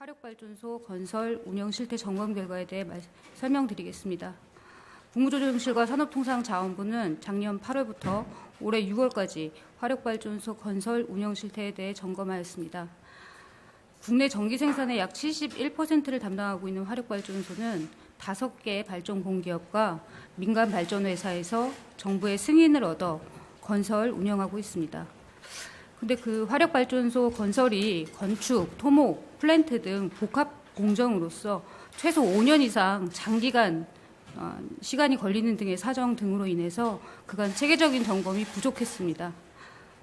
화력발전소 건설 운영 실태 점검 결과에 대해 설명드리겠습니다. 국무조정실과 산업통상자원부는 작년 8월부터 올해 6월까지 화력발전소 건설 운영 실태에 대해 점검하였습니다. 국내 전기 생산의 약 71%를 담당하고 있는 화력발전소는 5개 발전 공기업과 민간 발전회사에서 정부의 승인을 얻어 건설 운영하고 있습니다. 근데 그 화력발전소 건설이 건축, 토목, 플랜트 등 복합 공정으로서 최소 5년 이상 장기간 시간이 걸리는 등의 사정 등으로 인해서 그간 체계적인 점검이 부족했습니다.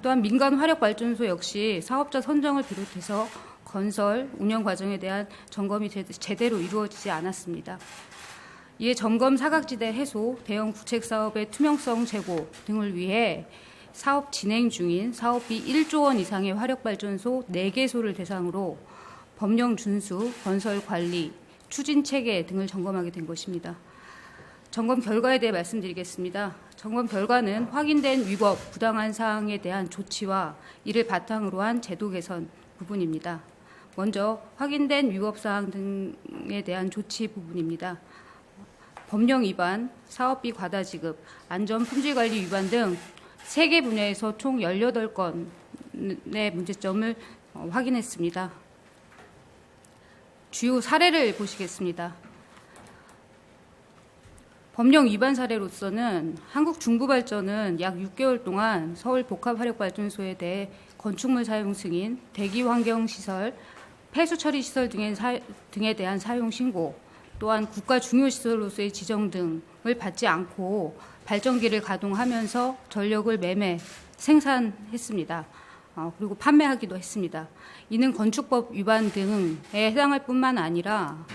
또한 민간 화력발전소 역시 사업자 선정을 비롯해서 건설, 운영 과정에 대한 점검이 제대로 이루어지지 않았습니다. 이에 점검 사각지대 해소, 대형 구책 사업의 투명성 제고 등을 위해 사업 진행 중인 사업비 1조 원 이상의 화력발전소 4개소를 대상으로 법령 준수, 건설 관리, 추진 체계 등을 점검하게 된 것입니다. 점검 결과에 대해 말씀드리겠습니다. 점검 결과는 확인된 위법, 부당한 사항에 대한 조치와 이를 바탕으로 한 제도 개선 부분입니다. 먼저 확인된 위법 사항 등에 대한 조치 부분입니다. 법령 위반, 사업비 과다 지급, 안전 품질 관리 위반 등 3개 분야에서 총 18건의 문제점을 확인했습니다. 주요 사례를 보시겠습니다. 법령 위반 사례로서는 한국중부발전은 약 6개월 동안 서울 복합화력발전소에 대해 건축물 사용 승인, 대기환경시설, 폐수처리시설 등에 대한 사용 신고, 또한 국가 중요시설로서의 지정 등을 받지 않고 발전기를 가동하면서 전력을 매매, 생산했습니다. 그리고 판매하기도 했습니다. 이는 건축법 위반 등에 해당할 뿐만 아니라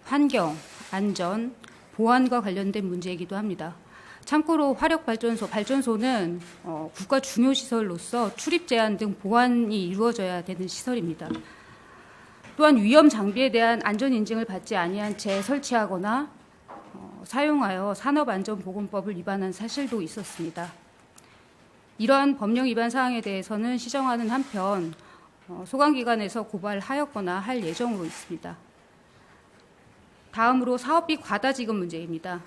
환경, 안전, 보안과 관련된 문제이기도 합니다. 참고로 발전소는 국가 중요시설로서 출입 제한 등 보안이 이루어져야 되는 시설입니다. 또한 위험 장비에 대한 안전 인증을 받지 아니한 채 설치하거나 사용하여 산업안전보건법을 위반한 사실도 있었습니다. 이러한 법령 위반 사항에 대해서는 시정하는 한편 소관기관에서 고발하였거나 할 예정으로 있습니다. 다음으로 사업비 과다 지급 문제입니다.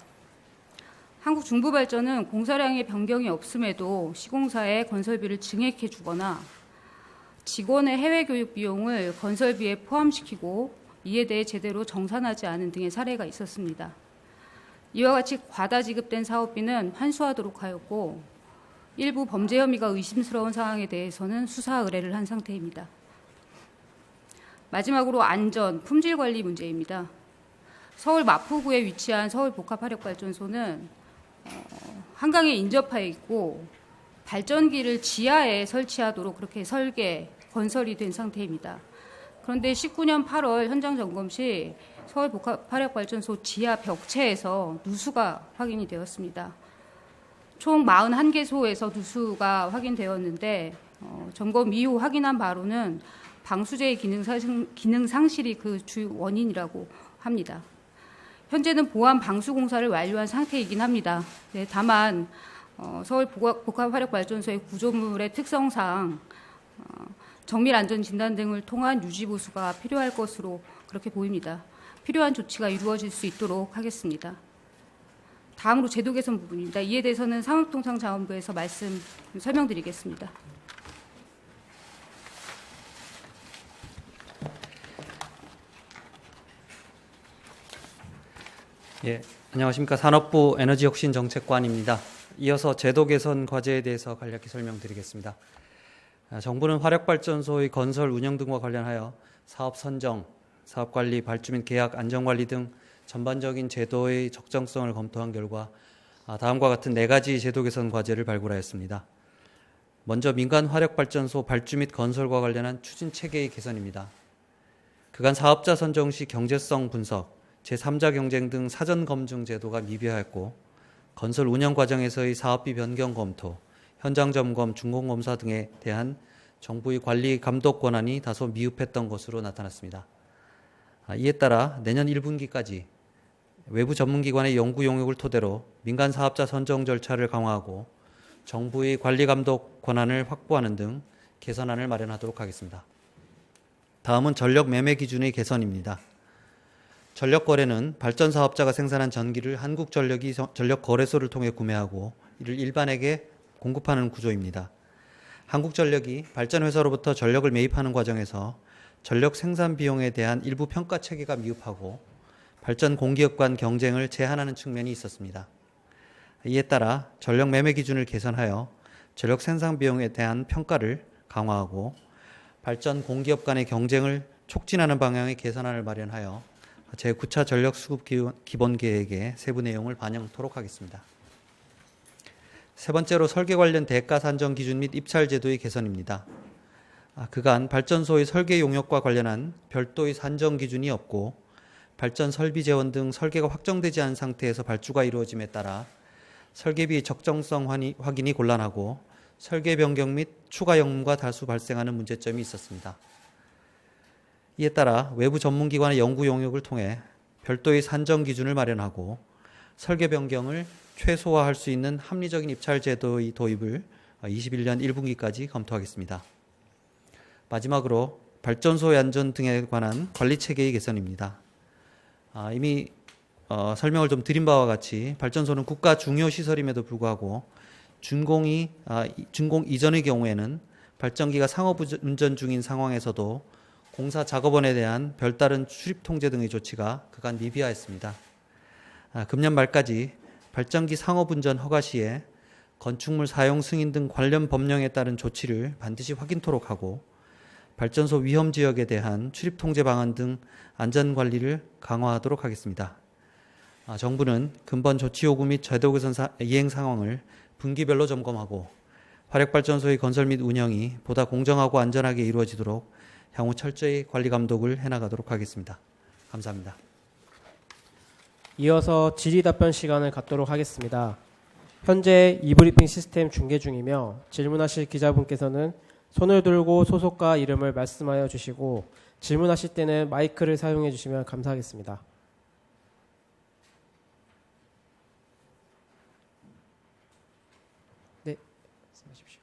한국중부발전은 공사량의 변경이 없음에도 시공사에 건설비를 증액해 주거나 직원의 해외 교육 비용을 건설비에 포함시키고 이에 대해 제대로 정산하지 않은 등의 사례가 있었습니다. 이와 같이 과다 지급된 사업비는 환수하도록 하였고 일부 범죄 혐의가 의심스러운 사항에 대해서는 수사 의뢰를 한 상태입니다. 마지막으로 안전, 품질 관리 문제입니다. 서울 마포구에 위치한 서울복합화력발전소는 한강에 인접해 있고 발전기를 지하에 설치하도록 그렇게 건설이 된 상태입니다. 그런데 19년 8월 현장 점검 시 서울복합화력발전소 지하 벽체에서 누수가 확인이 되었습니다. 총 41개소에서 누수가 확인되었는데 점검 이후 확인한 바로는 방수제의 기능 상실이 그 주요 원인이라고 합니다. 현재는 보안 방수 공사를 완료한 상태이긴 합니다. 네, 다만 서울 복합화력발전소의 구조물의 특성상 정밀 안전 진단 등을 통한 유지 보수가 필요할 것으로 그렇게 보입니다. 필요한 조치가 이루어질 수 있도록 하겠습니다. 다음으로 제도 개선 부분입니다. 이에 대해서는 산업통상자원부에서 설명드리겠습니다. 예, 안녕하십니까. 산업부 에너지혁신정책관입니다. 이어서 제도 개선 과제에 대해서 간략히 설명드리겠습니다. 정부는 화력발전소의 건설 운영 등과 관련하여 사업 선정, 사업관리, 발주 및 계약, 안전관리 등 전반적인 제도의 적정성을 검토한 결과 다음과 같은 4가지 제도 개선 과제를 발굴하였습니다. 먼저 민간 화력발전소 발주 및 건설과 관련한 추진 체계의 개선입니다. 그간 사업자 선정 시 경제성 분석, 제3자 경쟁 등 사전 검증 제도가 미비하였고 건설 운영 과정에서의 사업비 변경 검토, 현장 점검, 준공 검사 등에 대한 정부의 관리 감독 권한이 다소 미흡했던 것으로 나타났습니다. 이에 따라 내년 1분기까지 외부 전문기관의 연구 용역을 토대로 민간 사업자 선정 절차를 강화하고 정부의 관리 감독 권한을 확보하는 등 개선안을 마련하도록 하겠습니다. 다음은 전력 매매 기준의 개선입니다. 전력 거래는 발전 사업자가 생산한 전기를 한국전력이 전력 거래소를 통해 구매하고 이를 일반에게 공급하는 구조입니다. 한국전력이 발전회사로부터 전력을 매입하는 과정에서 전력 생산 비용에 대한 일부 평가 체계가 미흡하고 발전 공기업 간 경쟁을 제한하는 측면이 있었습니다. 이에 따라 전력 매매 기준을 개선하여 전력 생산 비용에 대한 평가를 강화하고 발전 공기업 간의 경쟁을 촉진하는 방향의 개선안을 마련하여 제9차 전력 수급 기본 계획의 세부 내용을 반영토록 하겠습니다. 세 번째로 설계 관련 대가 산정 기준 및 입찰 제도의 개선입니다. 그간 발전소의 설계 용역과 관련한 별도의 산정 기준이 없고 발전 설비 재원 등 설계가 확정되지 않은 상태에서 발주가 이루어짐에 따라 설계비 적정성 확인이 곤란하고 설계 변경 및 추가 영문과 다수 발생하는 문제점이 있었습니다. 이에 따라 외부 전문기관의 연구 용역을 통해 별도의 산정 기준을 마련하고 설계 변경을 최소화할 수 있는 합리적인 입찰 제도의 도입을 21년 1분기까지 검토하겠습니다. 마지막으로 발전소의 안전 등에 관한 관리 체계의 개선입니다. 이미 설명을 좀 드린 바와 같이 발전소는 국가 중요 시설임에도 불구하고 준공 이전의 경우에는 발전기가 상업 운전 중인 상황에서도 공사 작업원에 대한 별다른 출입 통제 등의 조치가 그간 미비하였습니다. 금년 말까지 발전기 상업 운전 허가 시에 건축물 사용 승인 등 관련 법령에 따른 조치를 반드시 확인토록 하고 발전소 위험 지역에 대한 출입 통제 방안 등 안전 관리를 강화하도록 하겠습니다. 정부는 근본 조치 요구 및 제도 개선 이행 상황을 분기별로 점검하고 화력발전소의 건설 및 운영이 보다 공정하고 안전하게 이루어지도록 향후 철저히 관리 감독을 해나가도록 하겠습니다. 감사합니다. 이어서 질의답변 시간을 갖도록 하겠습니다. 현재 이브리핑 시스템 중계 중이며 질문하실 기자분께서는 손을 들고 소속과 이름을 말씀하여 주시고 질문하실 때는 마이크를 사용해 주시면 감사하겠습니다. 네, 말씀하십시오.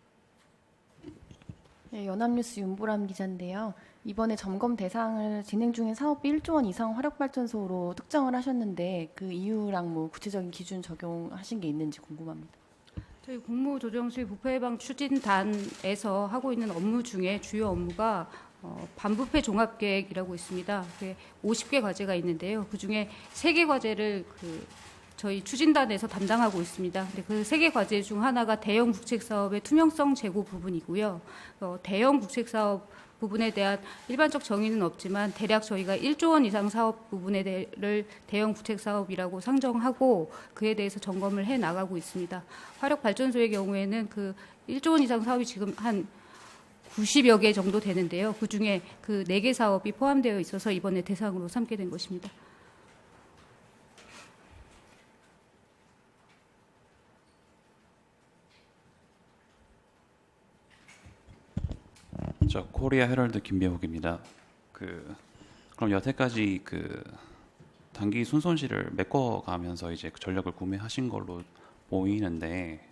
네, 연합뉴스 윤보람 기자인데요. 이번에 점검 대상을 진행 중인 사업비 1조 원 이상 화력발전소로 특정을 하셨는데 그 이유랑 뭐 구체적인 기준 적용하신 게 있는지 궁금합니다. 저희 공무조정실 부패 예방 추진단에서 하고 있는 업무 중에 주요 업무가 반부패 종합계획이라고 있습니다. 50개 과제가 있는데요. 그중에 3개 과제를 저희 추진단에서 담당하고 있습니다. 근데 그 3개 과제 중 하나가 대형 국책사업의 투명성 제고 부분이고요. 대형 국책사업 부분에 대한 일반적 정의는 없지만 대략 저희가 1조 원 이상 사업 부분을 대형 구책 사업이라고 상정하고 그에 대해서 점검을 해 나가고 있습니다. 화력발전소의 경우에는 그 1조 원 이상 사업이 지금 한 90여 개 정도 되는데요. 그중에 그 4개 사업이 포함되어 있어서 이번에 대상으로 삼게 된 것입니다. 저 코리아 헤럴드 김배욱입니다. 그럼 여태까지 단기 순손실을 메꿔가면서 이제 전력을 구매하신 걸로 보이는데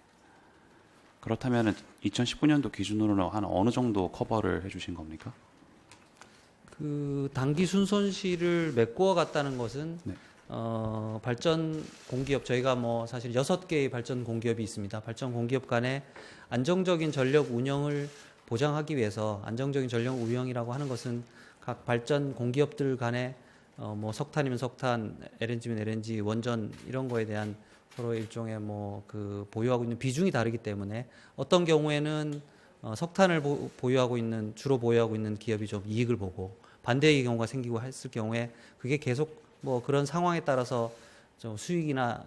그렇다면 2019년도 기준으로는 한 어느 정도 커버를 해주신 겁니까? 단기 순손실을 메꾸어 갔다는 것은 네. 발전 공기업 저희가 사실 6개의 발전 공기업이 있습니다. 발전 공기업 간의 안정적인 전력 운영을 보장하기 위해서 안정적인 전력 운영이라고 하는 것은 각 발전 공기업들 간에 석탄이면 석탄, LNG면 LNG, 원전 이런 거에 대한 서로 일종의 보유하고 있는 비중이 다르기 때문에 어떤 경우에는 석탄을 주로 보유하고 있는 기업이 좀 이익을 보고 반대의 경우가 생기고 했을 경우에 그게 계속 그런 상황에 따라서 좀 수익이나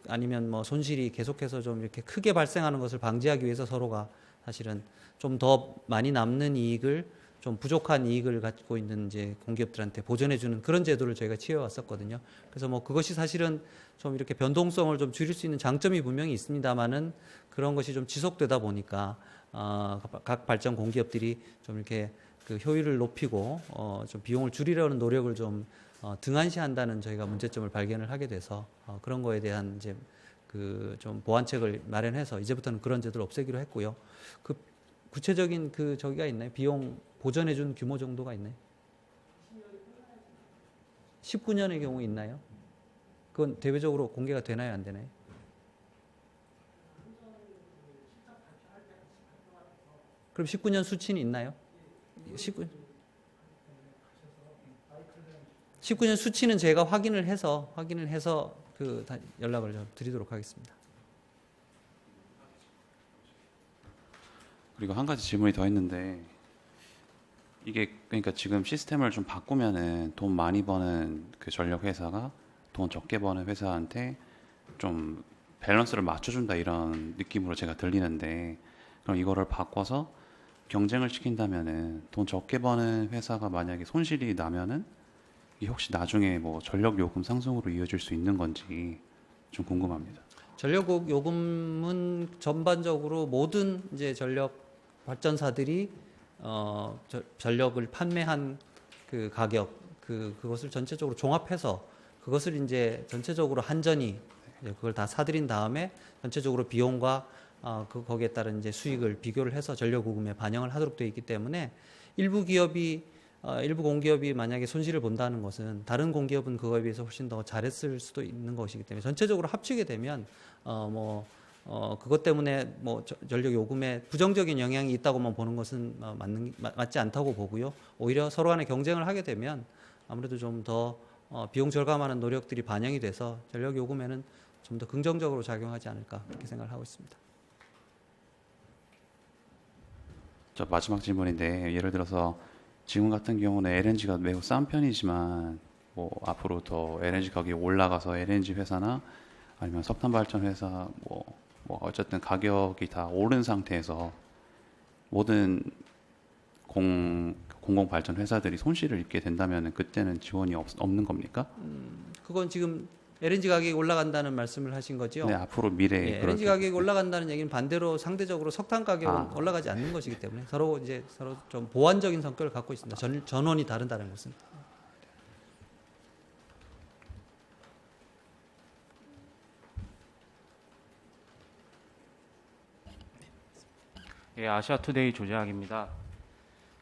아니면 손실이 계속해서 좀 이렇게 크게 발생하는 것을 방지하기 위해서 서로가 사실은 좀 더 많이 남는 이익을 좀 부족한 이익을 갖고 있는 이제 공기업들한테 보전해주는 그런 제도를 저희가 취해왔었거든요. 그래서 그것이 사실은 좀 이렇게 변동성을 좀 줄일 수 있는 장점이 분명히 있습니다만은 그런 것이 좀 지속되다 보니까 각 발전 공기업들이 좀 이렇게 그 효율을 높이고 좀 비용을 줄이려는 노력을 좀 등한시한다는 저희가 문제점을 발견을 하게 돼서 그런 거에 대한 이제 좀 보완책을 마련해서 이제부터는 그런 제도를 없애기로 했고요. 구체적인 그 저기가 있나요? 비용 보전해 준 규모 정도가 있나요? 19년의 경우 있나요? 그건 대외적으로 공개가 되나요, 안 되나요? 그럼 19년 수치는 있나요? 19년 수치는 제가 확인을 해서 연락을 좀 드리도록 하겠습니다. 그리고 한 가지 질문이 더 있는데 이게 그러니까 지금 시스템을 좀 바꾸면은 돈 많이 버는 그 전력 회사가 돈 적게 버는 회사한테 좀 밸런스를 맞춰준다 이런 느낌으로 제가 들리는데 그럼 이거를 바꿔서 경쟁을 시킨다면은 돈 적게 버는 회사가 만약에 손실이 나면은 이게 혹시 나중에 뭐 전력 요금 상승으로 이어질 수 있는 건지 좀 궁금합니다. 전력 요금은 전반적으로 모든 이제 전력 발전사들이 전력을 판매한 그 가격 그것을 전체적으로 종합해서 그것을 이제 전체적으로 한전이 그걸 다 사들인 다음에 전체적으로 비용과 거기에 따른 이제 수익을 비교를 해서 전력 요금에 반영을 하도록 되어 있기 때문에 일부 공기업이 만약에 손실을 본다는 것은 다른 공기업은 그거에 비해서 훨씬 더 잘했을 수도 있는 것이기 때문에 전체적으로 합치게 되면 그것 때문에 뭐 전력 요금에 부정적인 영향이 있다고만 보는 것은 맞지 않다고 보고요. 오히려 서로 간에 경쟁을 하게 되면 아무래도 좀 더 비용 절감하는 노력들이 반영이 돼서 전력 요금에는 좀 더 긍정적으로 작용하지 않을까 그렇게 생각을 하고 있습니다. 저 마지막 질문인데 예를 들어서 지금 같은 경우는 LNG가 매우 싼 편이지만 뭐 앞으로 더 LNG 가격이 올라가서 LNG 회사나 아니면 석탄 발전 회사 뭐 어쨌든 가격이 다 오른 상태에서 모든 공공 발전 회사들이 손실을 입게 된다면 그때는 지원이 없는 겁니까? 그건 지금 LNG 가격이 올라간다는 말씀을 하신 거죠? 네, 앞으로 미래에 예, LNG 가격이 올라간다는 얘기는 반대로 상대적으로 석탄 가격은 올라가지 않는 것이기 때문에 서로 좀 보완적인 성격을 갖고 있습니다. 전원이 다르다는 것은. 예, 아시아투데이 조재학입니다.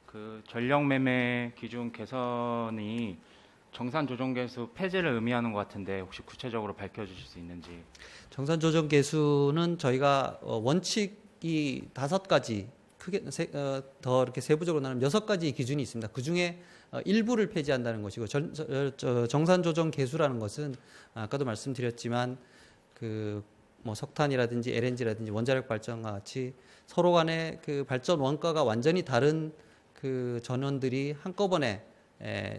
그 전력 매매 기준 개선이 정산 조정 개수 폐지를 의미하는 것 같은데 혹시 구체적으로 밝혀주실 수 있는지. 정산 조정 개수는 저희가 원칙이 5가지 크게 더 이렇게 세부적으로 나누면 6가지 기준이 있습니다. 그 중에 일부를 폐지한다는 것이고 정산 조정 개수라는 것은 아까도 말씀드렸지만 뭐 석탄이라든지 LNG라든지 원자력 발전과 같이 서로 간의 그 발전 원가가 완전히 다른 그 전원들이 한꺼번에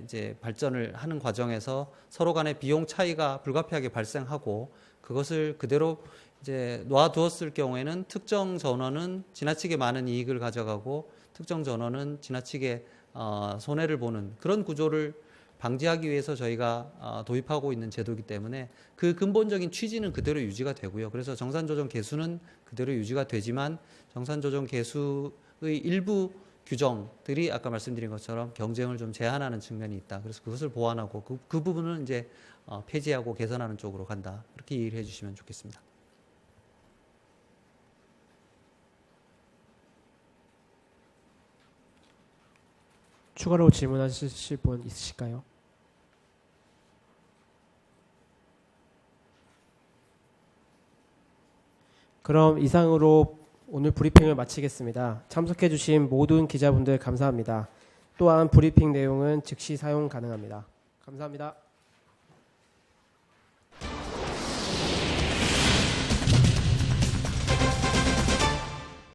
이제 발전을 하는 과정에서 서로 간의 비용 차이가 불가피하게 발생하고 그것을 그대로 이제 놔두었을 경우에는 특정 전원은 지나치게 많은 이익을 가져가고 특정 전원은 지나치게 손해를 보는 그런 구조를 방지하기 위해서 저희가 도입하고 있는 제도이기 때문에 그 근본적인 취지는 그대로 유지가 되고요. 그래서 정산조정 개수는 그대로 유지가 되지만 정산조정 개수의 일부 규정들이 아까 말씀드린 것처럼 경쟁을 좀 제한하는 측면이 있다. 그래서 그것을 보완하고 그 부분은 이제 폐지하고 개선하는 쪽으로 간다. 그렇게 이해를 해주시면 좋겠습니다. 추가로 질문하실 분 있으실까요? 그럼 이상으로 오늘 브리핑을 마치겠습니다. 참석해주신 모든 기자분들 감사합니다. 또한 브리핑 내용은 즉시 사용 가능합니다. 감사합니다.